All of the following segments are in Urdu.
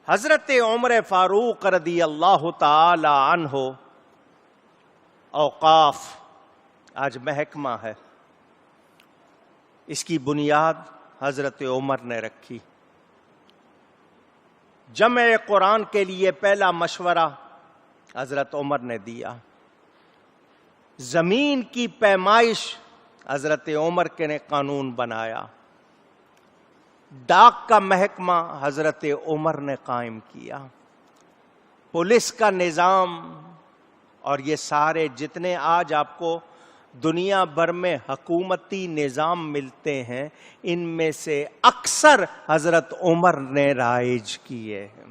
حضرت عمر فاروق رضی اللہ تعالی عنہ اوقاف آج محکمہ ہے، اس کی بنیاد حضرت عمر نے رکھی۔ جمع قرآن کے لیے پہلا مشورہ حضرت عمر نے دیا۔ زمین کی پیمائش حضرت عمر کے نے قانون بنایا۔ ڈاک کا محکمہ حضرت عمر نے قائم کیا۔ پولیس کا نظام اور یہ سارے جتنے آج آپ کو دنیا بھر میں حکومتی نظام ملتے ہیں، ان میں سے اکثر حضرت عمر نے رائج کیے ہیں۔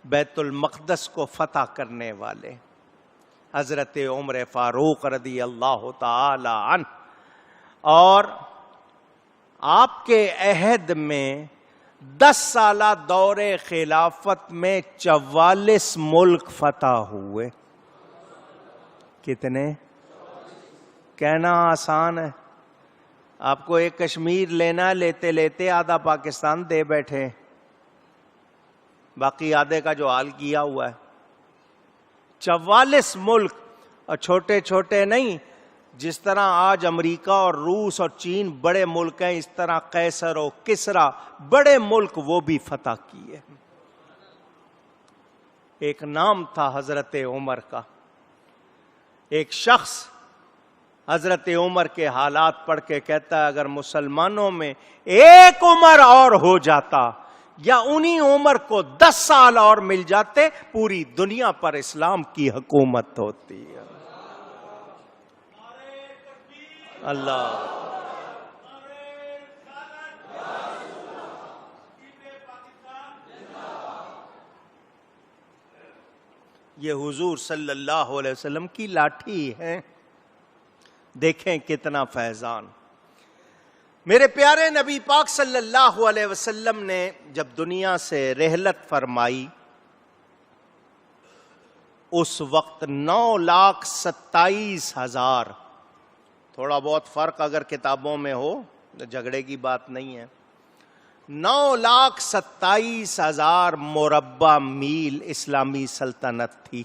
بیت المقدس کو فتح کرنے والے حضرت عمر فاروق رضی اللہ تعالی عنہ، اور آپ کے عہد میں 10 سالہ دور خلافت میں 44 ملک فتح ہوئے۔ کتنے؟ کہنا آسان ہے، آپ کو ایک کشمیر لینا، لیتے لیتے آدھا پاکستان دے بیٹھے، باقی آدھے کا جو حال کیا ہوا ہے۔ 44 ملک، اور چھوٹے چھوٹے نہیں، جس طرح آج امریکہ اور روس اور چین بڑے ملک ہیں، اس طرح قیصر و کسریٰ بڑے ملک وہ بھی فتح کیے۔ ایک نام تھا حضرت عمر کا۔ ایک شخص حضرت عمر کے حالات پڑھ کے کہتا ہے، اگر مسلمانوں میں ایک عمر اور ہو جاتا یا انہی عمر کو 10 سال اور مل جاتے، پوری دنیا پر اسلام کی حکومت ہوتی ہے۔ اللہ یہ حضور صلی اللہ علیہ وسلم کی لاٹھی ہے، دیکھیں کتنا فیضان۔ میرے پیارے نبی پاک صلی اللہ علیہ وسلم نے جب دنیا سے رحلت فرمائی، اس وقت 9,27,000، تھوڑا بہت فرق اگر کتابوں میں ہو تو جھگڑے کی بات نہیں ہے، 9,27,000 مربع میل اسلامی سلطنت تھی۔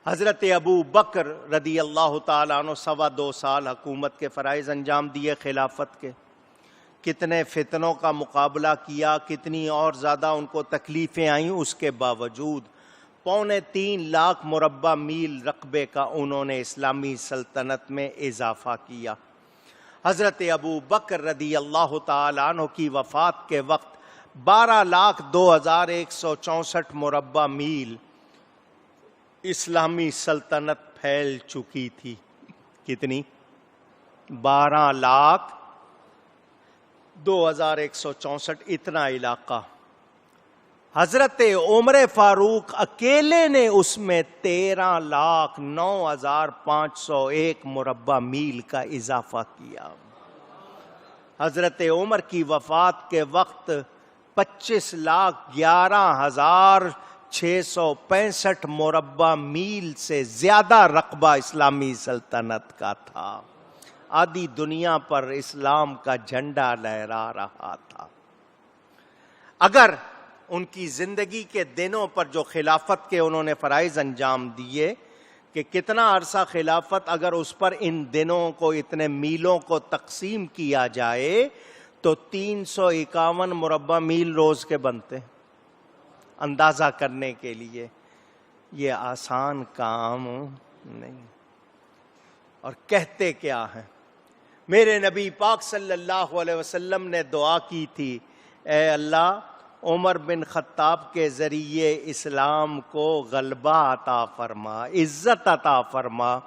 حضرت ابو بکر رضی اللہ تعالیٰ عنہ 2.25 سال حکومت کے فرائض انجام دیے خلافت کے، کتنے فتنوں کا مقابلہ کیا، کتنی اور زیادہ ان کو تکلیفیں آئیں، اس کے باوجود 3.25 لاکھ مربع میل رقبے کا انہوں نے اسلامی سلطنت میں اضافہ کیا۔ حضرت ابو بکر رضی اللہ تعالیٰ عنہ کی وفات کے وقت 12,02,164 مربع میل اسلامی سلطنت پھیل چکی تھی۔ کتنی؟ 12,02,164، اتنا علاقہ۔ حضرت عمر فاروق اکیلے نے اس میں 13,09,501 مربع میل کا اضافہ کیا۔ حضرت عمر کی وفات کے وقت 25,11,665 مربع میل سے زیادہ رقبہ اسلامی سلطنت کا تھا۔ آدھی دنیا پر اسلام کا جھنڈا لہرا رہا تھا۔ اگر ان کی زندگی کے دنوں پر جو خلافت کے انہوں نے فرائض انجام دیے، کہ کتنا عرصہ خلافت، اگر اس پر ان دنوں کو اتنے میلوں کو تقسیم کیا جائے تو 351 مربع میل روز کے بنتے۔ اندازہ کرنے کے لیے یہ آسان کام نہیں۔ اور کہتے کیا ہیں؟ میرے نبی پاک صلی اللہ علیہ وسلم نے دعا کی تھی، اے اللہ عمر بن خطاب کے ذریعے اسلام کو غلبہ عطا فرما، عزت عطا فرما،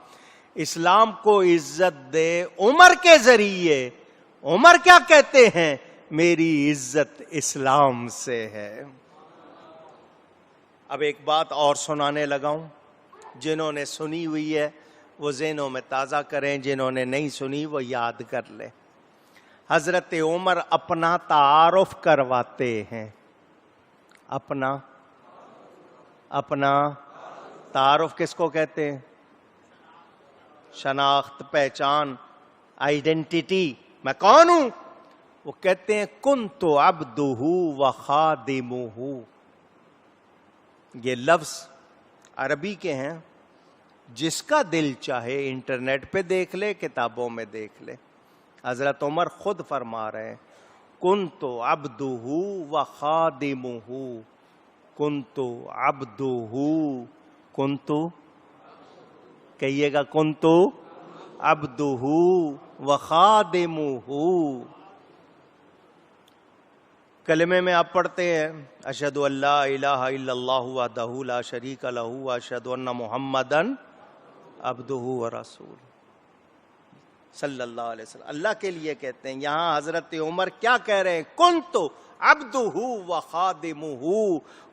اسلام کو عزت دے عمر کے ذریعے۔ عمر کیا کہتے ہیں؟ میری عزت اسلام سے ہے۔ اب ایک بات اور سنانے لگا ہوں، جنہوں نے سنی ہوئی ہے وہ ذہنوں میں تازہ کریں، جنہوں نے نہیں سنی وہ یاد کر لیں۔ حضرت عمر اپنا تعارف کرواتے ہیں۔ اپنا تعارف کس کو کہتے ہیں؟ شناخت، پہچان، آئیڈینٹیٹی، میں کون ہوں؟ وہ کہتے ہیں کنت عبدہ و خادمہ. یہ لفظ عربی کے ہیں، جس کا دل چاہے انٹرنیٹ پہ دیکھ لے، کتابوں میں دیکھ لے. حضرت عمر خود فرما رہے ہیں کنت عبدہ و خادمہ. کنت عبدہ، کنت کہیے گا کنت عبدہ و خادمہ. کلمے میں آپ پڑھتے ہیں اشہد ان لا الہ الا اللہ وحدہ لا شریک لہ واشہد ان محمدا عبدہ و رسولہ صلی اللہ علیہ وسلم. اللہ کے لیے کہتے ہیں. یہاں حضرت عمر کیا کہہ رہے ہیں؟ کنت عبدہ و خادمہ.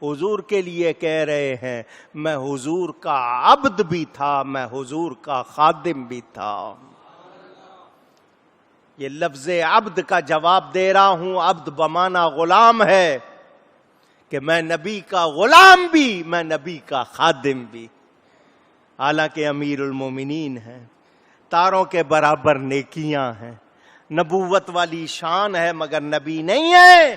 حضور کے لیے کہہ رہے ہیں میں حضور کا عبد بھی تھا، میں حضور کا خادم بھی تھا. یہ لفظ عبد کا جواب دے رہا ہوں. عبد بمانا غلام ہے کہ میں نبی کا غلام بھی، میں نبی کا خادم بھی. حالانکہ امیر المومنین ہیں، تاروں کے برابر نیکیاں ہیں، نبوت والی شان ہے، مگر نبی نہیں ہے.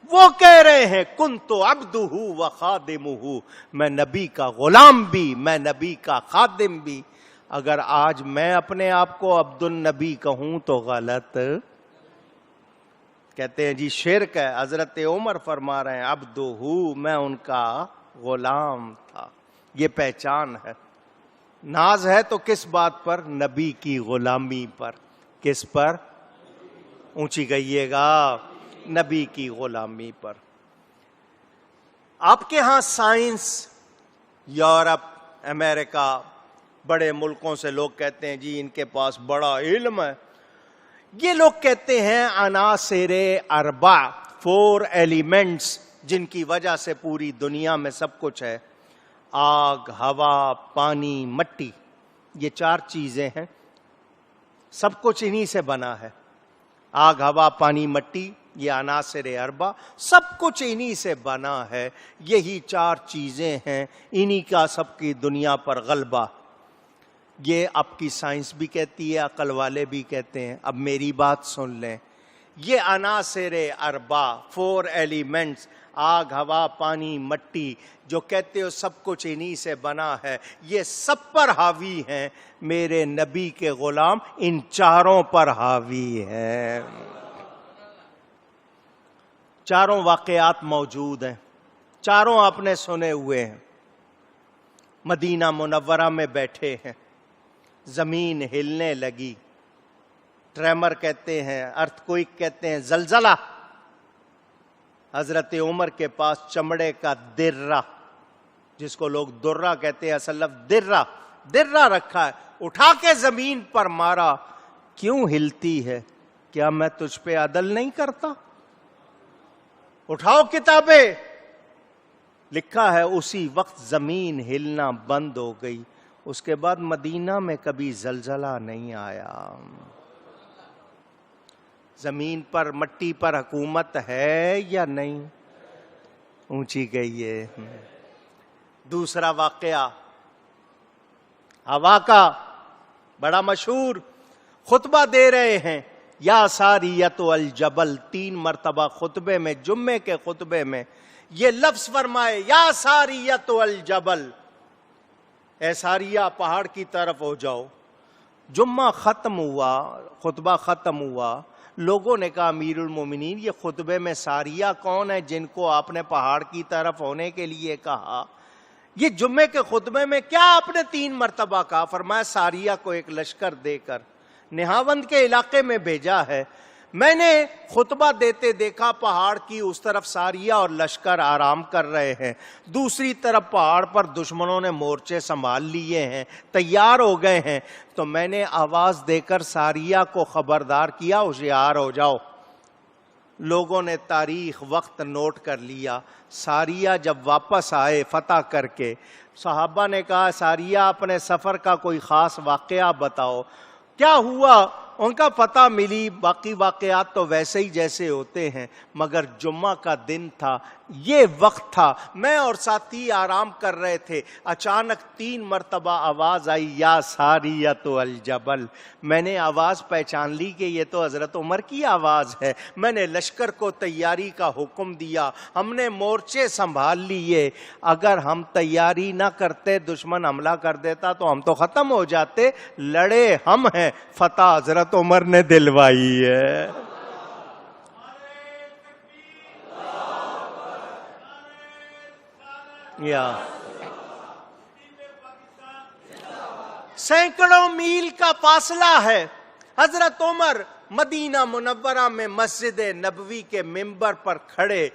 وہ کہہ رہے ہیں کنت عبدہ و خادمہ، میں نبی کا غلام بھی، میں نبی کا خادم بھی. اگر آج میں اپنے آپ کو عبد النبی کہوں تو غلط کہتے ہیں جی، شرک ہے. حضرت عمر فرما رہے ہیں عبدہ، میں ان کا غلام تھا. یہ پہچان ہے. ناز ہے تو کس بات پر؟ نبی کی غلامی پر. کس پر؟ اونچی کہیے گا، نبی کی غلامی پر. آپ کے ہاں سائنس، یورپ، امریکہ، بڑے ملکوں سے لوگ کہتے ہیں جی ان کے پاس بڑا علم ہے. یہ لوگ کہتے ہیں عناصر اربع، 4 ایلیمنٹس جن کی وجہ سے پوری دنیا میں سب کچھ ہے. آگ، ہوا، پانی، مٹی، یہ 4 چیزیں ہیں. سب کچھ انہی سے بنا ہے. آگ، ہوا، پانی، مٹی، یہ عناصر اربع، سب کچھ انہی سے بنا ہے. یہی 4 چیزیں ہیں، انہی کا سب کی دنیا پر غلبہ. یہ آپ کی سائنس بھی کہتی ہے، عقل والے بھی کہتے ہیں. اب میری بات سن لیں. یہ عناصر اربع، 4 ایلیمنٹس، آگ، ہوا، پانی، مٹی، جو کہتے ہو سب کچھ انہی سے بنا ہے، یہ سب پر حاوی ہیں. میرے نبی کے غلام ان 4 پر حاوی ہیں. 4 واقعات موجود ہیں، 4 آپ نے سنے ہوئے ہیں. مدینہ منورہ میں بیٹھے ہیں، زمین ہلنے لگی. ٹریمر کہتے ہیں، ارتھ کوئک کہتے ہیں، زلزلہ. حضرت عمر کے پاس چمڑے کا درہ، جس کو لوگ درہ کہتے ہیں، اصل لفظ درہ رکھا ہے. اٹھا کے زمین پر مارا. کیوں ہلتی ہے؟ کیا میں تجھ پہ عدل نہیں کرتا؟ اٹھاؤ کتابیں. لکھا ہے اسی وقت زمین ہلنا بند ہو گئی. اس کے بعد مدینہ میں کبھی زلزلہ نہیں آیا. زمین پر، مٹی پر حکومت ہے یا نہیں؟ اونچی گئی ہے. دوسرا واقعہ ہوا کا، بڑا مشہور. خطبہ دے رہے ہیں، یا ساریت الجبل. 3 مرتبہ خطبے میں، جمعے کے خطبے میں یہ لفظ فرمائے، یا ساریت الجبل، اے ساریہ پہاڑ کی طرف ہو جاؤ. جمعہ ختم ہوا، خطبہ ختم ہوا. لوگوں نے کہا امیر المومنین یہ خطبے میں ساریہ کون ہے جن کو آپ نے پہاڑ کی طرف ہونے کے لیے کہا؟ یہ جمعے کے خطبے میں کیا آپ نے 3 مرتبہ کہا؟ فرمایا ساریہ کو ایک لشکر دے کر نہاوند کے علاقے میں بھیجا ہے. میں نے خطبہ دیتے دیکھا پہاڑ کی اس طرف ساریہ اور لشکر آرام کر رہے ہیں، دوسری طرف پہاڑ پر دشمنوں نے مورچے سنبھال لیے ہیں، تیار ہو گئے ہیں. تو میں نے آواز دے کر ساریہ کو خبردار کیا، ہوشیار ہو جاؤ. لوگوں نے تاریخ، وقت نوٹ کر لیا. ساریہ جب واپس آئے فتح کر کے، صحابہ نے کہا ساریہ اپنے سفر کا کوئی خاص واقعہ بتاؤ. کیا ہوا؟ ان کا فتح ملی، باقی واقعات تو ویسے ہی جیسے ہوتے ہیں، مگر جمعہ کا دن تھا، یہ وقت تھا، میں اور ساتھی آرام کر رہے تھے، اچانک 3 مرتبہ آواز آئی، یا ساریۃ الجبل۔ میں نے آواز پہچان لی کہ یہ تو حضرت عمر کی آواز ہے۔ میں نے لشکر کو تیاری کا حکم دیا، ہم نے مورچے سنبھال لیے، اگر ہم تیاری نہ کرتے دشمن حملہ کر دیتا تو ہم تو ختم ہو جاتے، لڑے ہم ہیں، فتح حضرت عمر نے دلوائی ہے۔ یا سینکڑوں میل کا فاصلہ ہے، حضرت عمر مدینہ منورہ میں مسجد نبوی کے منبر پر کھڑے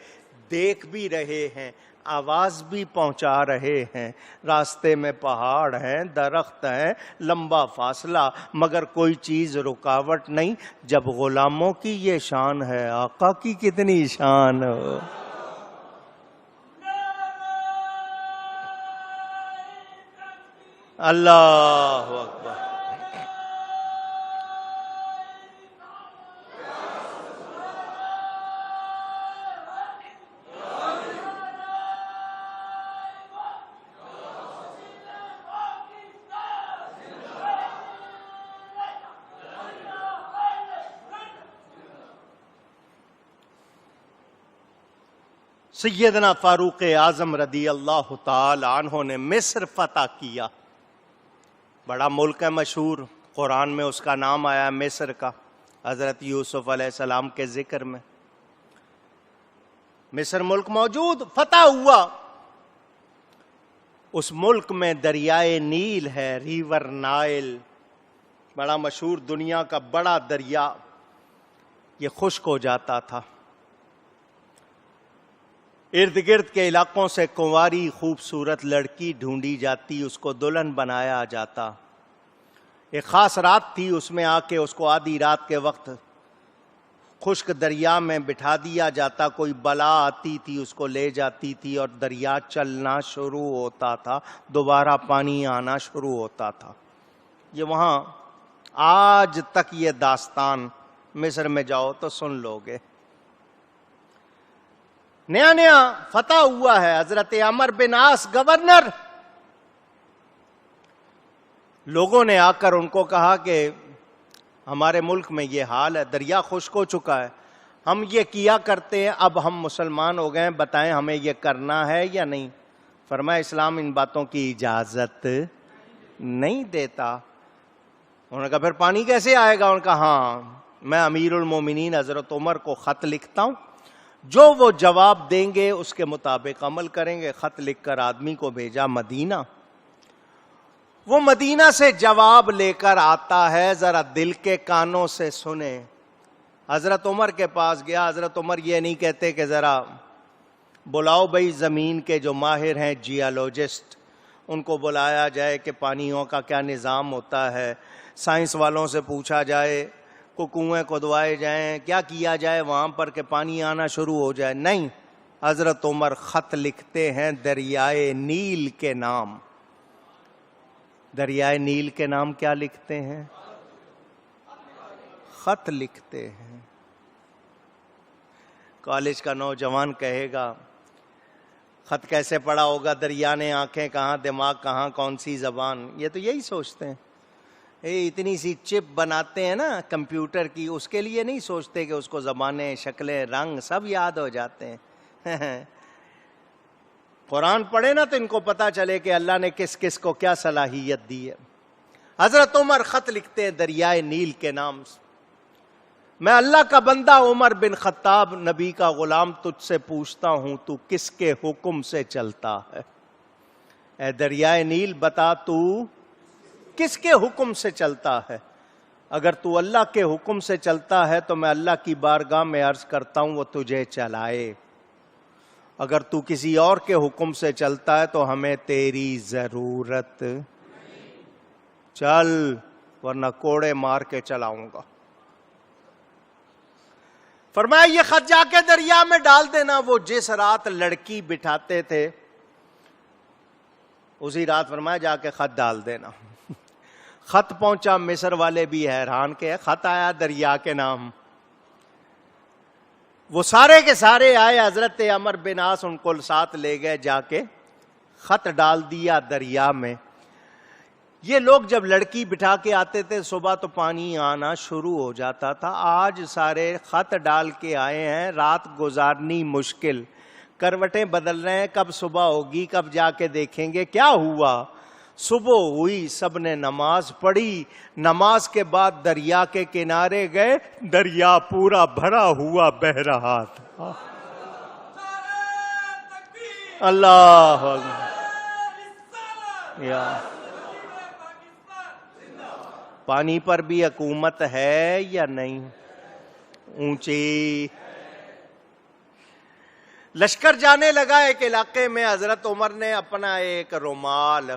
دیکھ بھی رہے ہیں، آواز بھی پہنچا رہے ہیں، راستے میں پہاڑ ہیں، درخت ہیں، لمبا فاصلہ، مگر کوئی چیز رکاوٹ نہیں۔ جب غلاموں کی یہ شان ہے، آقا کی کتنی شان ہو۔ اللہ اکبر۔ سیدنا فاروق اعظم رضی اللہ تعالی عنہ نے مصر فتح کیا، بڑا ملک ہے مشہور، قرآن میں اس کا نام آیا مصر کا، حضرت یوسف علیہ السلام کے ذکر میں۔ مصر ملک موجود، فتح ہوا، اس ملک میں دریائے نیل ہے، ریور نائل، بڑا مشہور، دنیا کا بڑا دریا، یہ خشک ہو جاتا تھا۔ ارد گرد کے علاقوں سے کنواری خوبصورت لڑکی ڈھونڈی جاتی، اس کو دلہن بنایا جاتا۔ ایک خاص رات تھی، اس میں آ کے اس کو آدھی رات کے وقت خشک دریا میں بٹھا دیا جاتا، کوئی بلا آتی تھی اس کو لے جاتی تھی اور دریا چلنا شروع ہوتا تھا، دوبارہ پانی آنا شروع ہوتا تھا۔ یہ وہاں آج تک یہ داستان مصر میں جاؤ تو سن لو گے۔ نیا نیا فتح ہوا ہے، حضرت عمر بن عاص گورنر، لوگوں نے آ کر ان کو کہا کہ ہمارے ملک میں یہ حال ہے، دریا خشک ہو چکا ہے، ہم یہ کیا کرتے ہیں، اب ہم مسلمان ہو گئے ہیں، بتائیں ہمیں یہ کرنا ہے یا نہیں؟ فرمایا اسلام ان باتوں کی اجازت نہیں دیتا۔ انہوں نے کہا پھر پانی کیسے آئے گا؟ انہوں نے کہا ہاں، میں امیر المومنین حضرت عمر کو خط لکھتا ہوں، جو وہ جواب دیں گے اس کے مطابق عمل کریں گے۔ خط لکھ کر آدمی کو بھیجا مدینہ، وہ مدینہ سے جواب لے کر آتا ہے، ذرا دل کے کانوں سے سنیں۔ حضرت عمر کے پاس گیا، حضرت عمر یہ نہیں کہتے کہ ذرا بلاؤ بھائی زمین کے جو ماہر ہیں جیولوجسٹ، ان کو بلایا جائے کہ پانیوں کا کیا نظام ہوتا ہے، سائنس والوں سے پوچھا جائے، کو کنویں کھدوائے جائیں، کیا کیا جائے وہاں پر کہ پانی آنا شروع ہو جائے۔ نہیں، حضرت عمر خط لکھتے ہیں دریائے نیل کے نام۔ دریائے نیل کے نام کیا لکھتے ہیں؟ خط لکھتے ہیں۔ کالج کا نوجوان کہے گا خط کیسے پڑھا ہوگا، دریا نے آنکھیں کہاں، دماغ کہاں، کون سی زبان؟ یہ تو یہی سوچتے ہیں۔ اتنی سی چپ بناتے ہیں نا کمپیوٹر کی، اس کے لیے نہیں سوچتے کہ اس کو زبانیں، شکلیں، رنگ سب یاد ہو جاتے ہیں۔ قرآن پڑھے نا تو ان کو پتا چلے کہ اللہ نے کس کس کو کیا صلاحیت دی ہے۔ حضرت عمر خط لکھتے ہیں دریائے نیل کے نام سے، میں اللہ کا بندہ عمر بن خطاب نبی کا غلام تجھ سے پوچھتا ہوں، تو کس کے حکم سے چلتا ہے؟ اے دریائے نیل بتا تو کس کے حکم سے چلتا ہے؟ اگر تو اللہ کے حکم سے چلتا ہے تو میں اللہ کی بارگاہ میں عرض کرتا ہوں وہ تجھے چلائے، اگر تو کسی اور کے حکم سے چلتا ہے تو ہمیں تیری ضرورت، چل ورنہ کوڑے مار کے چلاؤں گا۔ فرمایا یہ خط جا کے دریا میں ڈال دینا۔ وہ جس رات لڑکی بٹھاتے تھے اسی رات فرمایا جا کے خط ڈال دینا۔ خط پہنچا، مصر والے بھی حیران کے خط آیا دریا کے نام. وہ سارے کے سارے آئے، حضرت عمر بن عاص ان کو ساتھ لے گئے، جا کے خط ڈال دیا دریا میں. یہ لوگ جب لڑکی بٹھا کے آتے تھے صبح تو پانی آنا شروع ہو جاتا تھا. آج سارے خط ڈال کے آئے ہیں، رات گزارنی مشکل، کروٹیں بدل رہے ہیں، کب صبح ہوگی، کب جا کے دیکھیں گے. کیا ہوا؟ صبح ہوئی، سب نے نماز پڑھی، نماز کے بعد دریا کے کنارے گئے، دریا پورا بھرا ہوا بہ رہا تھا. اللہ یا پانی پر بھی حکومت ہے یا نہیں؟ اونچی. لشکر جانے لگا ایک علاقے میں، حضرت عمر نے اپنا ایک رومال،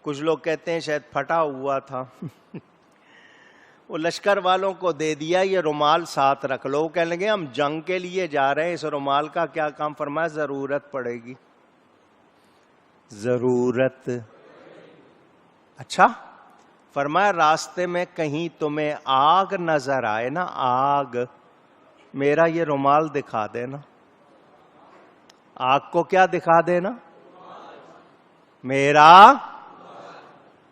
کچھ لوگ کہتے ہیں شاید پھٹا ہوا تھا، وہ لشکر والوں کو دے دیا، یہ رومال ساتھ رکھ لو. کہنے لگے ہم جنگ کے لیے جا رہے ہیں، اس رومال کا کیا کام؟ فرمایا ضرورت پڑے گی. ضرورت؟ اچھا. فرمایا راستے میں کہیں تمہیں آگ نظر آئے نا، آگ، میرا یہ رومال دکھا دینا. آگ کو کیا دکھا دینا؟ میرا.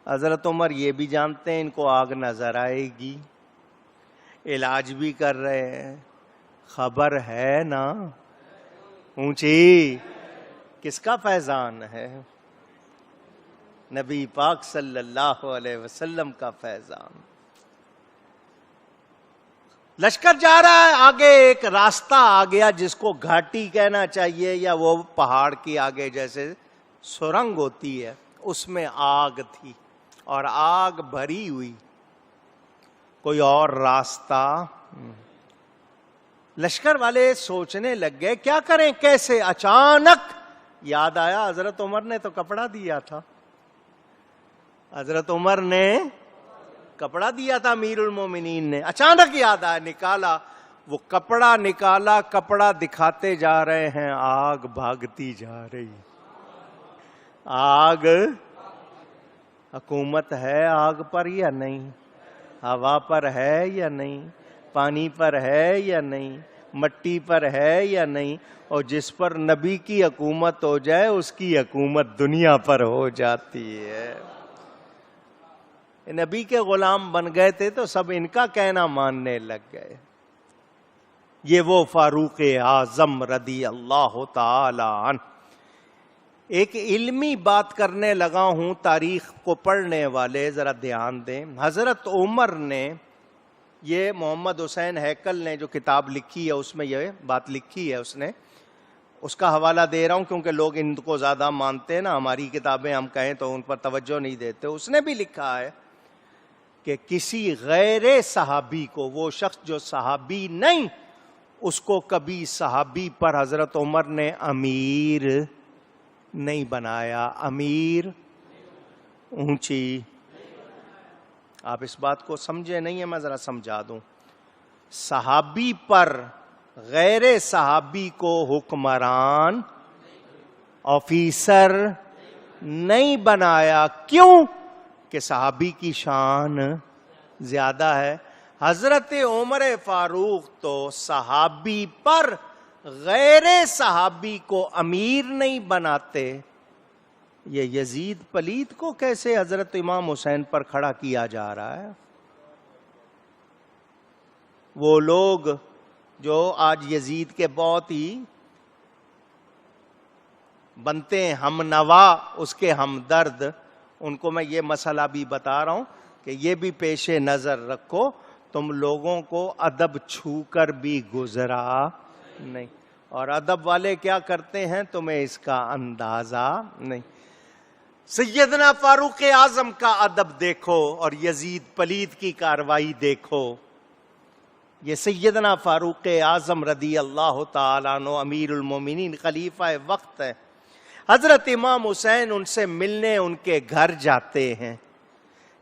حضرت عمر یہ بھی جانتے ہیں ان کو آگ نظر آئے گی، علاج بھی کر رہے ہیں، خبر ہے نا. اونچی. کس کا فیضان ہے؟ نبی پاک صلی اللہ علیہ وسلم کا فیضان. لشکر جا رہا ہے، آگے ایک راستہ آ گیا جس کو گھاٹی کہنا چاہیے، یا وہ پہاڑ کی آگے جیسے سرنگ ہوتی ہے، اس میں آگ تھی اور آگ بھری ہوئی. کوئی اور راستہ؟ لشکر والے سوچنے لگ گئے کیا کریں کیسے. اچانک یاد آیا حضرت عمر نے تو کپڑا دیا تھا، حضرت عمر نے کپڑا دیا تھا امیر المومنین نے. اچانک یاد آیا، نکالا، وہ کپڑا نکالا، کپڑا دکھاتے جا رہے ہیں، آگ بھاگتی جا رہی. آگ. حکومت ہے آگ پر یا نہیں؟ ہوا پر ہے یا نہیں؟ پانی پر ہے یا نہیں؟ مٹی پر ہے یا نہیں؟ اور جس پر نبی کی حکومت ہو جائے اس کی حکومت دنیا پر ہو جاتی ہے. نبی کے غلام بن گئے تھے تو سب ان کا کہنا ماننے لگ گئے. یہ وہ فاروق اعظم رضی اللہ تعالی عنہ. ایک علمی بات کرنے لگا ہوں، تاریخ کو پڑھنے والے ذرا دھیان دیں. حضرت عمر نے، یہ محمد حسین ہیکل نے جو کتاب لکھی ہے اس میں یہ بات لکھی ہے، اس نے، اس کا حوالہ دے رہا ہوں کیونکہ لوگ ان کو زیادہ مانتے ہیں نا، ہماری کتابیں ہم کہیں تو ان پر توجہ نہیں دیتے. اس نے بھی لکھا ہے کہ کسی غیر صحابی کو، وہ شخص جو صحابی نہیں، اس کو کبھی صحابی پر حضرت عمر نے امیر نہیں بنایا. امیر. اونچی. آپ اس بات کو سمجھے نہیں ہیں، میں ذرا سمجھا دوں. صحابی پر غیر صحابی کو حکمران، آفیسر نہیں بنایا. کیوں؟ کہ صحابی کی شان زیادہ ہے. حضرت عمر فاروق تو صحابی پر غیر صحابی کو امیر نہیں بناتے. یہ یزید پلید کو کیسے حضرت امام حسین پر کھڑا کیا جا رہا ہے؟ وہ لوگ جو آج یزید کے بہت ہی بنتے ہیں ہم نوا، اس کے ہمدرد، ان کو میں یہ مسئلہ بھی بتا رہا ہوں کہ یہ بھی پیش نظر رکھو، تم لوگوں کو ادب چھو کر بھی گزرا نہیں. اور ادب والے کیا کرتے ہیں تمہیں اس کا اندازہ نہیں. سیدنا فاروق اعظم کا ادب دیکھو اور یزید پلید کی کاروائی دیکھو. یہ سیدنا فاروق اعظم رضی اللہ تعالیٰ عنہ امیر المومنین خلیفہ وقت ہے. حضرت امام حسین ان سے ملنے ان کے گھر جاتے ہیں.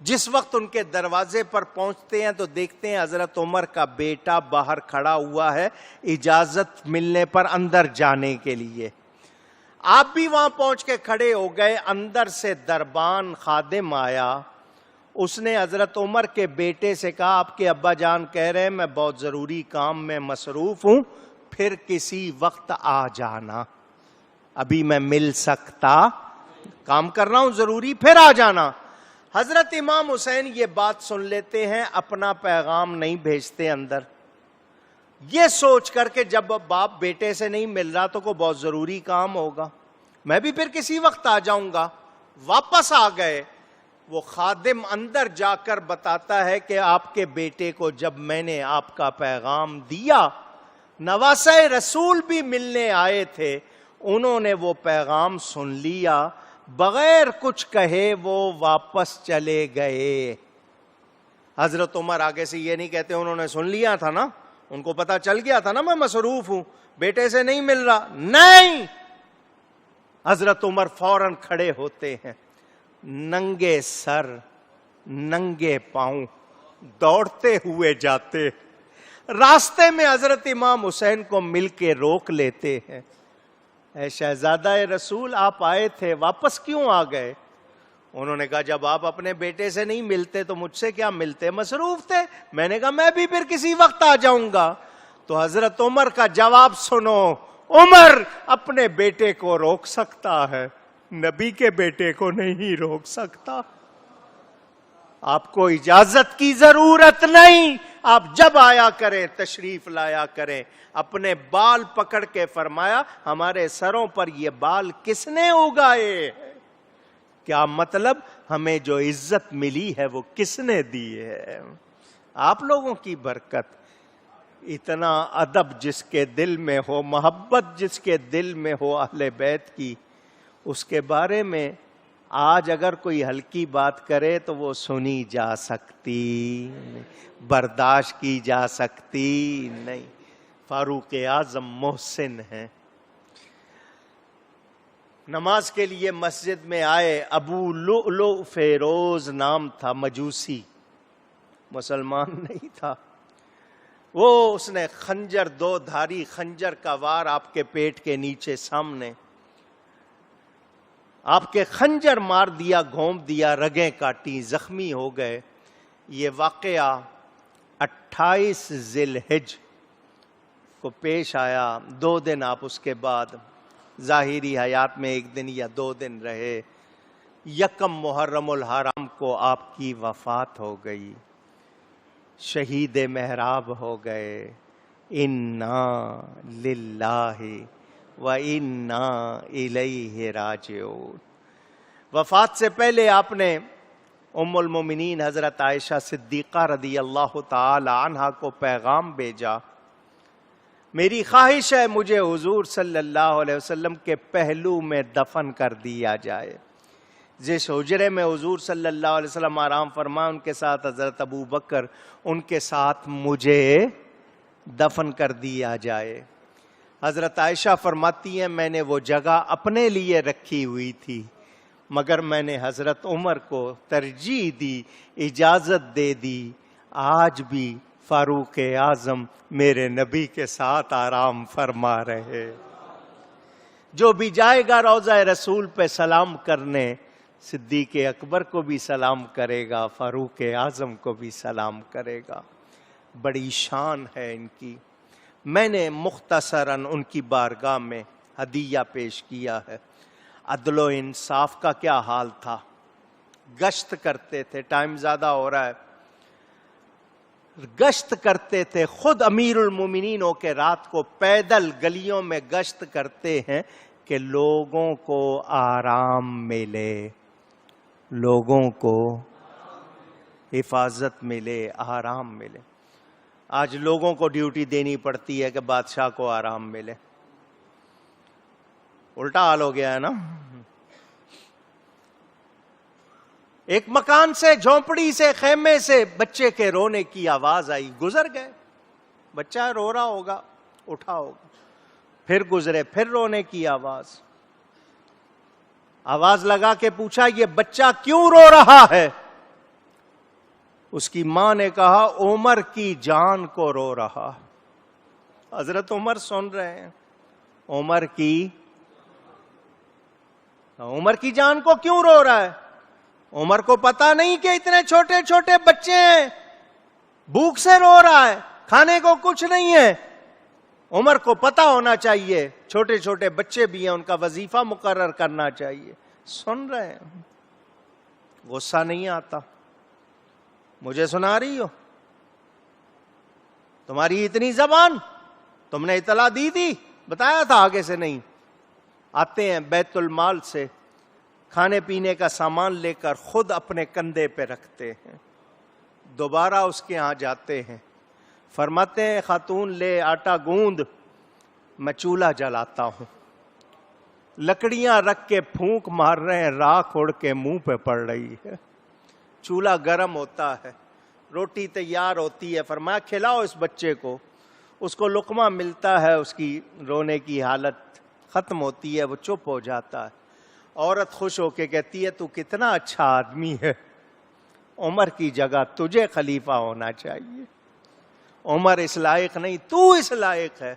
جس وقت ان کے دروازے پر پہنچتے ہیں تو دیکھتے ہیں حضرت عمر کا بیٹا باہر کھڑا ہوا ہے اجازت ملنے پر اندر جانے کے لیے. آپ بھی وہاں پہنچ کے کھڑے ہو گئے. اندر سے دربان خادم آیا, اس نے حضرت عمر کے بیٹے سے کہا آپ کے ابا جان کہہ رہے ہیں میں بہت ضروری کام میں مصروف ہوں, پھر کسی وقت آ جانا, ابھی میں مل سکتا, کام کر رہا ہوں ضروری, پھر آ جانا. حضرت امام حسین یہ بات سن لیتے ہیں, اپنا پیغام نہیں بھیجتے اندر, یہ سوچ کر کہ جب باپ بیٹے سے نہیں مل رہا تو کوئی بہت ضروری کام ہوگا, میں بھی پھر کسی وقت آ جاؤں گا. واپس آ گئے. وہ خادم اندر جا کر بتاتا ہے کہ آپ کے بیٹے کو جب میں نے آپ کا پیغام دیا, نواسہ رسول بھی ملنے آئے تھے, انہوں نے وہ پیغام سن لیا, بغیر کچھ کہے وہ واپس چلے گئے. حضرت عمر آگے سے یہ نہیں کہتے انہوں نے سن لیا تھا نا, ان کو پتا چل گیا تھا نا میں مصروف ہوں, بیٹے سے نہیں مل رہا, نہیں. حضرت عمر فوراً کھڑے ہوتے ہیں, ننگے سر ننگے پاؤں دوڑتے ہوئے جاتے, راستے میں حضرت امام حسین کو مل کے روک لیتے ہیں. اے شہزادہ رسول آپ آئے تھے, واپس کیوں آ گئے؟ انہوں نے کہا جب آپ اپنے بیٹے سے نہیں ملتے تو مجھ سے کیا ملتے, مصروف تھے. میں نے کہا میں بھی پھر کسی وقت آ جاؤں گا. تو حضرت عمر کا جواب سنو, عمر اپنے بیٹے کو روک سکتا ہے, نبی کے بیٹے کو نہیں روک سکتا. آپ کو اجازت کی ضرورت نہیں, آپ جب آیا کریں تشریف لایا کریں. اپنے بال پکڑ کے فرمایا ہمارے سروں پر یہ بال کس نے اگائے؟ کیا مطلب ہمیں جو عزت ملی ہے وہ کس نے دی ہے؟ آپ لوگوں کی برکت. اتنا ادب جس کے دل میں ہو, محبت جس کے دل میں ہو اہل بیت کی, اس کے بارے میں آج اگر کوئی ہلکی بات کرے تو وہ سنی جا سکتی, برداشت کی جا سکتی نہیں. فاروق اعظم محسن ہیں. نماز کے لیے مسجد میں آئے, ابو لؤلؤ فیروز نام تھا, مجوسی, مسلمان نہیں تھا. وہ اس نے خنجر, دو دھاری خنجر کا وار آپ کے پیٹ کے نیچے سامنے, آپ کے خنجر مار دیا, گھونپ دیا, رگیں کاٹی, زخمی ہو گئے. یہ واقعہ 28 ذی الحجہ کو پیش آیا. 2 دن آپ اس کے بعد ظاہری حیات میں 1 دن یا 2 دن رہے. 1 محرم الحرام کو آپ کی وفات ہو گئی, شہید محراب ہو گئے. انا للہ وَإِنَّا إِلَيْهِ راجعون. وفات سے پہلے آپ نے ام المومنین حضرت عائشہ صدیقہ رضی اللہ تعالی عنہا کو پیغام بھیجا, میری خواہش ہے مجھے حضور صلی اللہ علیہ وسلم کے پہلو میں دفن کر دیا جائے. جس حجرے میں حضور صلی اللہ علیہ وسلم آرام فرما, ان کے ساتھ حضرت ابو بکر, ان کے ساتھ مجھے دفن کر دیا جائے. حضرت عائشہ فرماتی ہیں میں نے وہ جگہ اپنے لیے رکھی ہوئی تھی, مگر میں نے حضرت عمر کو ترجیح دی, اجازت دے دی. آج بھی فاروق اعظم میرے نبی کے ساتھ آرام فرما رہے. جو بھی جائے گا روضہ رسول پہ سلام کرنے, صدیق اکبر کو بھی سلام کرے گا, فاروق اعظم کو بھی سلام کرے گا. بڑی شان ہے ان کی. میں نے مختصراً ان کی بارگاہ میں ہدیہ پیش کیا ہے. عدل و انصاف کا کیا حال تھا, گشت کرتے تھے, ٹائم زیادہ ہو رہا ہے, گشت کرتے تھے, خود امیر المومنین ہو کے رات کو پیدل گلیوں میں گشت کرتے ہیں کہ لوگوں کو آرام ملے, لوگوں کو حفاظت ملے, آرام ملے. آج لوگوں کو ڈیوٹی دینی پڑتی ہے کہ بادشاہ کو آرام ملے. الٹا حال ہو گیا ہے نا. ایک مکان سے, جھونپڑی سے, خیمے سے بچے کے رونے کی آواز آئی, گزر گئے. بچہ رو رہا ہوگا, اٹھا ہوگا, پھر گزرے, پھر رونے کی آواز. آواز لگا کے پوچھا یہ بچہ کیوں رو رہا ہے؟ اس کی ماں نے کہا عمر کی جان کو رو رہا. حضرت عمر سن رہے ہیں, عمر کی عمر کی جان کو کیوں رو رہا ہے؟ عمر کو پتا نہیں کہ اتنے چھوٹے چھوٹے بچے ہیں، بھوک سے رو رہا ہے، کھانے کو کچھ نہیں ہے۔ عمر کو پتا ہونا چاہیے چھوٹے چھوٹے بچے بھی ہیں، ان کا وظیفہ مقرر کرنا چاہیے۔ سن رہے ہیں، غصہ نہیں آتا؟ مجھے سنا رہی ہو؟ تمہاری اتنی زبان، تم نے اطلاع دی تھی؟ بتایا تھا آگے سے نہیں؟ آتے ہیں بیت المال سے کھانے پینے کا سامان لے کر، خود اپنے کندھے پہ رکھتے ہیں، دوبارہ اس کے ہاں جاتے ہیں، فرماتے ہیں خاتون لے آٹا گوند، میں چولہا جلاتا ہوں۔ لکڑیاں رکھ کے پھونک مار رہے ہیں، راکھ اڑ کے منہ پہ پڑ رہی ہے، چولہا گرم ہوتا ہے، روٹی تیار ہوتی ہے، فرمایا کھلاؤ اس بچے کو۔ اس کو لقمہ ملتا ہے، اس کی رونے کی حالت ختم ہوتی ہے، وہ چپ ہو جاتا ہے۔ عورت خوش ہو کے کہتی ہے تو کتنا اچھا آدمی ہے، عمر کی جگہ تجھے خلیفہ ہونا چاہیے، عمر اس لائق نہیں، تو اس لائق ہے۔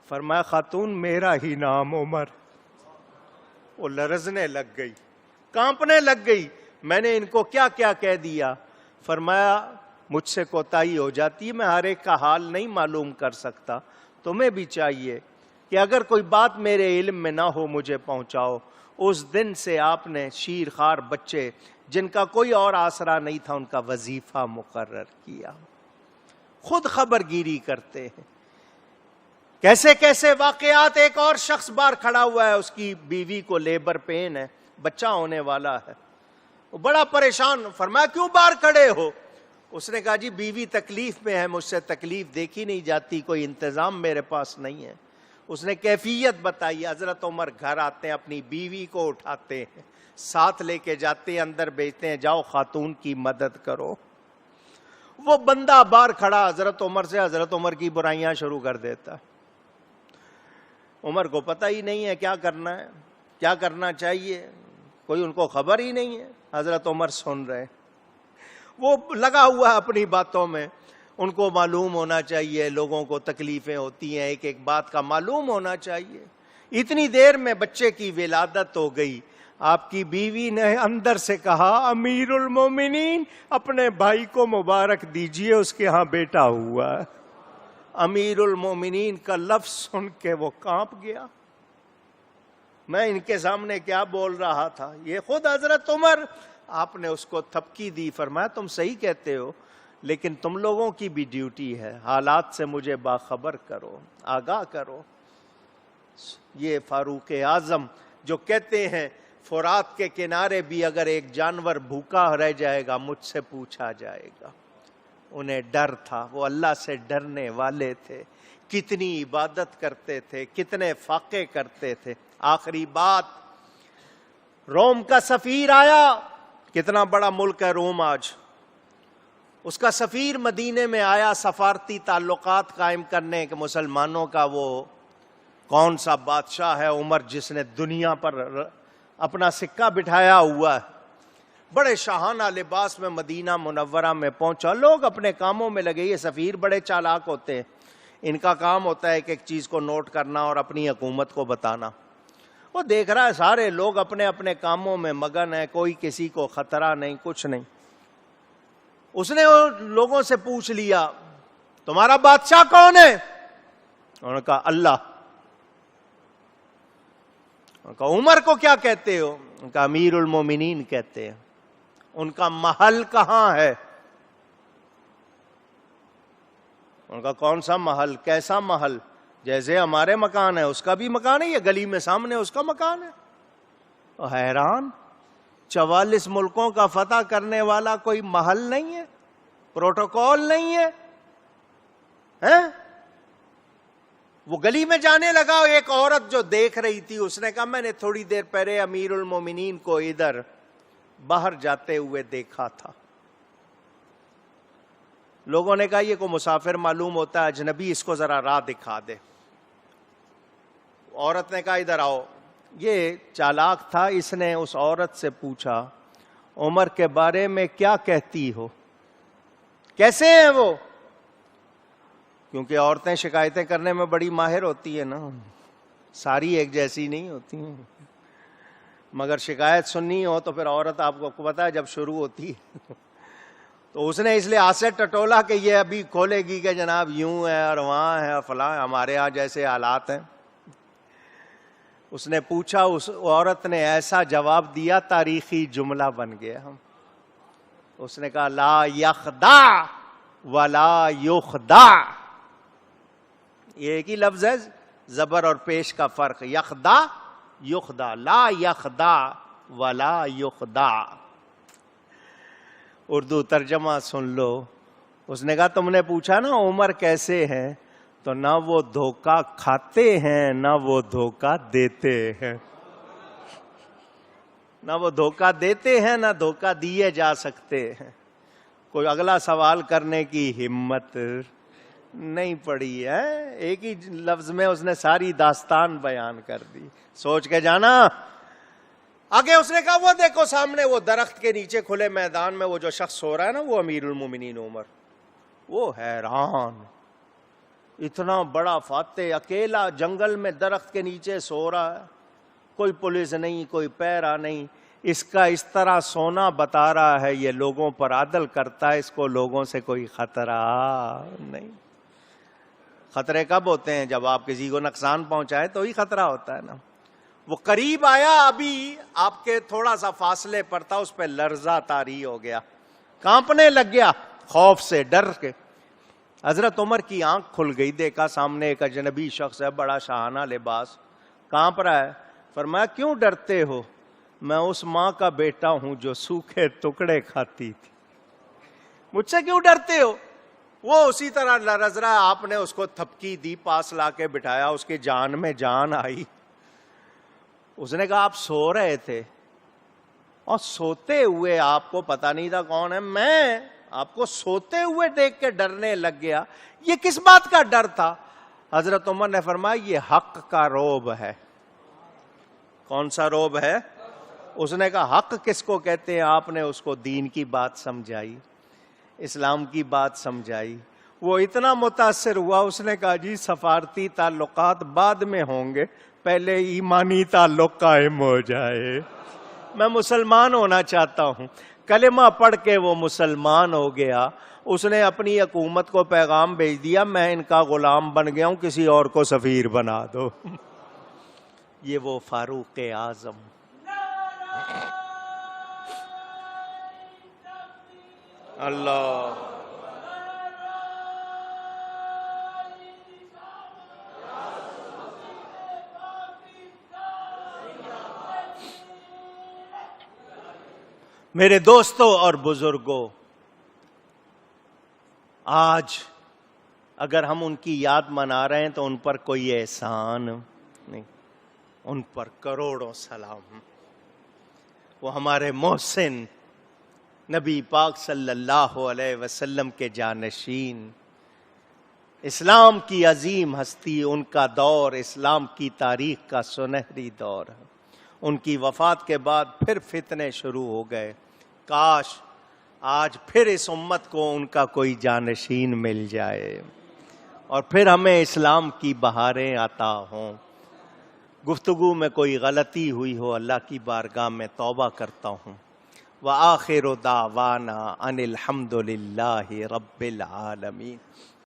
فرمایا خاتون میرا ہی نام عمر۔ وہ لرزنے لگ گئی، کانپنے لگ گئی، میں نے ان کو کیا کیا کہہ دیا؟ فرمایا مجھ سے کوتاہی ہو جاتی ہے، میں ہر ایک کا حال نہیں معلوم کر سکتا، تمہیں بھی چاہیے کہ اگر کوئی بات میرے علم میں نہ ہو مجھے پہنچاؤ۔ اس دن سے آپ نے شیر خوار بچے جن کا کوئی اور آسرا نہیں تھا ان کا وظیفہ مقرر کیا، خود خبر گیری کرتے ہیں۔ کیسے کیسے واقعات۔ ایک اور شخص باہر کھڑا ہوا ہے، اس کی بیوی کو لیبر پین ہے، بچہ ہونے والا ہے، وہ بڑا پریشان۔ فرمایا کیوں باہر کھڑے ہو؟ اس نے کہا جی بیوی تکلیف میں ہے، مجھ سے تکلیف دیکھی نہیں جاتی، کوئی انتظام میرے پاس نہیں ہے۔ اس نے کیفیت بتائی۔ حضرت عمر گھر آتے ہیں، اپنی بیوی کو اٹھاتے ہیں، ساتھ لے کے جاتے ہیں، اندر بھیجتے ہیں، جاؤ خاتون کی مدد کرو۔ وہ بندہ باہر کھڑا حضرت عمر سے حضرت عمر کی برائیاں شروع کر دیتا۔ عمر کو پتہ ہی نہیں ہے کیا کرنا ہے، کیا کرنا چاہیے، کوئی ان کو خبر ہی نہیں ہے۔ حضرت عمر سن رہے، وہ لگا ہوا ہے اپنی باتوں میں، ان کو معلوم ہونا چاہیے، لوگوں کو تکلیفیں ہوتی ہیں، ایک ایک بات کا معلوم ہونا چاہیے۔ اتنی دیر میں بچے کی ولادت ہو گئی۔ آپ کی بیوی نے اندر سے کہا امیر المومنین اپنے بھائی کو مبارک دیجئے، اس کے ہاں بیٹا ہوا ہے۔ امیر المومنین کا لفظ سن کے وہ کانپ گیا، میں ان کے سامنے کیا بول رہا تھا، یہ خود حضرت عمر۔ آپ نے اس کو تھپکی دی، فرمایا تم صحیح کہتے ہو، لیکن تم لوگوں کی بھی ڈیوٹی ہے، حالات سے مجھے باخبر کرو، آگاہ کرو۔ یہ فاروق اعظم جو کہتے ہیں فرات کے کنارے بھی اگر ایک جانور بھوکا رہ جائے گا مجھ سے پوچھا جائے گا۔ انہیں ڈر تھا، وہ اللہ سے ڈرنے والے تھے، کتنی عبادت کرتے تھے، کتنے فاقے کرتے تھے۔ آخری بات، روم کا سفیر آیا، کتنا بڑا ملک ہے روم آج، اس کا سفیر مدینے میں آیا سفارتی تعلقات قائم کرنے کے، مسلمانوں کا وہ کون سا بادشاہ ہے عمر جس نے دنیا پر اپنا سکہ بٹھایا ہوا ہے۔ بڑے شاہانہ لباس میں مدینہ منورہ میں پہنچا، لوگ اپنے کاموں میں لگے، یہ سفیر بڑے چالاک ہوتے ہیں، ان کا کام ہوتا ہے ایک ایک چیز کو نوٹ کرنا اور اپنی حکومت کو بتانا۔ وہ دیکھ رہا ہے سارے لوگ اپنے اپنے کاموں میں مگن ہیں، کوئی کسی کو خطرہ نہیں، کچھ نہیں۔ اس نے لوگوں سے پوچھ لیا تمہارا بادشاہ کون ہے؟ انہوں نے کہا اللہ۔ انہوں نے کہا عمر کو کیا کہتے ہو؟ انہوں نے کہا امیر المومنین کہتے ہیں۔ ان کا محل کہاں ہے؟ انہوں نے کہا کون سا محل؟ کیسا محل؟ جیسے ہمارے مکان ہے اس کا بھی مکان ہے، یہ گلی میں سامنے اس کا مکان ہے۔ حیران، 44 ملکوں کا فتح کرنے والا کوئی محل نہیں ہے، پروٹوکول نہیں ہے۔ وہ گلی میں جانے لگا، ایک عورت جو دیکھ رہی تھی اس نے کہا میں نے تھوڑی دیر پہلے امیر المومنین کو ادھر باہر جاتے ہوئے دیکھا تھا۔ لوگوں نے کہا یہ کو مسافر معلوم ہوتا ہے، اجنبی، اس کو ذرا راہ دکھا دے۔ عورت نے کہا ادھر آؤ۔ یہ چالاک تھا، اس نے اس عورت سے پوچھا عمر کے بارے میں کیا کہتی ہو، کیسے ہیں وہ؟ کیونکہ عورتیں شکایتیں کرنے میں بڑی ماہر ہوتی ہیں نا، ساری ایک جیسی نہیں ہوتی ہیں۔ مگر شکایت سننی ہو تو پھر عورت آپ کو پتا ہے جب شروع ہوتی ہے تو اس نے اس لیے ہاتھ سے ٹٹولا کہ یہ ابھی کھولے گی کہ جناب یوں ہے اور وہاں ہے اور فلاں، ہمارے ہاں جیسے حالات ہیں۔ اس نے پوچھا، اس عورت نے ایسا جواب دیا، تاریخی جملہ بن گیا۔ اس نے کہا لا یخدع ولا یخدع، یہ ایک ہی لفظ ہے، زبر اور پیش کا فرق، یخدع یخدع، لا یخدع ولا یخدع۔ اردو ترجمہ سن لو۔ اس نے کہا تم نے پوچھا نا عمر کیسے ہیں، تو نہ وہ دھوکہ کھاتے ہیں نہ وہ دھوکہ دیتے ہیں، نہ وہ دھوکہ دیتے ہیں نہ دھوکہ دیے جا سکتے ہیں۔ کوئی اگلا سوال کرنے کی ہمت نہیں پڑی ہے، ایک ہی لفظ میں اس نے ساری داستان بیان کر دی۔ سوچ کے جانا۔ آگے اس نے کہا وہ دیکھو سامنے وہ درخت کے نیچے کھلے میدان میں وہ جو شخص سو رہا ہے نا، وہ امیر المومنین عمر۔ وہ حیران، اتنا بڑا فاتح اکیلا جنگل میں درخت کے نیچے سو رہا ہے، کوئی پولیس نہیں، کوئی پیرا نہیں، اس کا اس طرح سونا بتا رہا ہے یہ لوگوں پر عدل کرتا ہے، اس کو لوگوں سے کوئی خطرہ نہیں۔ خطرے کب ہوتے ہیں؟ جب آپ کسی کو نقصان پہنچائے تو ہی خطرہ ہوتا ہے نا۔ وہ قریب آیا، ابھی آپ کے تھوڑا سا فاصلے پر تھا، اس پہ لرزہ طاری ہو گیا، کانپنے لگ گیا خوف سے، ڈر کے۔ حضرت عمر کی آنکھ کھل گئی، دیکھا سامنے ایک اجنبی شخص ہے، بڑا شاہانہ لباس، کانپ رہا ہے۔ فرمایا کیوں ڈرتے ہو؟ میں اس ماں کا بیٹا ہوں جو سوکھے ٹکڑے کھاتی تھی، مجھ سے کیوں ڈرتے ہو؟ وہ اسی طرح لرز رہا ہے، آپ نے اس کو تھپکی دی، پاس لا کے بٹھایا، اس کی جان میں جان آئی۔ اس نے کہا آپ سو رہے تھے اور سوتے ہوئے آپ کو پتا نہیں تھا کون ہے، میں آپ کو سوتے ہوئے دیکھ کے ڈرنے لگ گیا، یہ کس بات کا ڈر تھا؟ حضرت عمر نے فرمایا یہ حق کا روب ہے۔ کون سا روب ہے؟ اس نے کہا حق کس کو کہتے ہیں؟ آپ نے اس کو دین کی بات سمجھائی، اسلام کی بات سمجھائی۔ وہ اتنا متاثر ہوا، اس نے کہا جی سفارتی تعلقات بعد میں ہوں گے، پہلے ایمانی تعلق قائم ہو جائے، میں مسلمان ہونا چاہتا ہوں۔ کلمہ پڑھ کے وہ مسلمان ہو گیا، اس نے اپنی حکومت کو پیغام بھیج دیا میں ان کا غلام بن گیا ہوں، کسی اور کو سفیر بنا دو۔ یہ وہ فاروق اعظم۔ اللہ میرے دوستوں اور بزرگوں، آج اگر ہم ان کی یاد منا رہے ہیں تو ان پر کوئی احسان نہیں، ان پر کروڑوں سلام۔ وہ ہمارے محسن نبی پاک صلی اللہ علیہ وسلم کے جانشین، اسلام کی عظیم ہستی، ان کا دور اسلام کی تاریخ کا سنہری دور ہے۔ ان کی وفات کے بعد پھر فتنے شروع ہو گئے، کاش آج پھر اس امت کو ان کا کوئی جانشین مل جائے اور پھر ہمیں اسلام کی بہاریں عطا ہوں۔ گفتگو میں کوئی غلطی ہوئی ہو اللہ کی بارگاہ میں توبہ کرتا ہوں۔ وآخر دعوانا ان الحمد للہ رب العالمین۔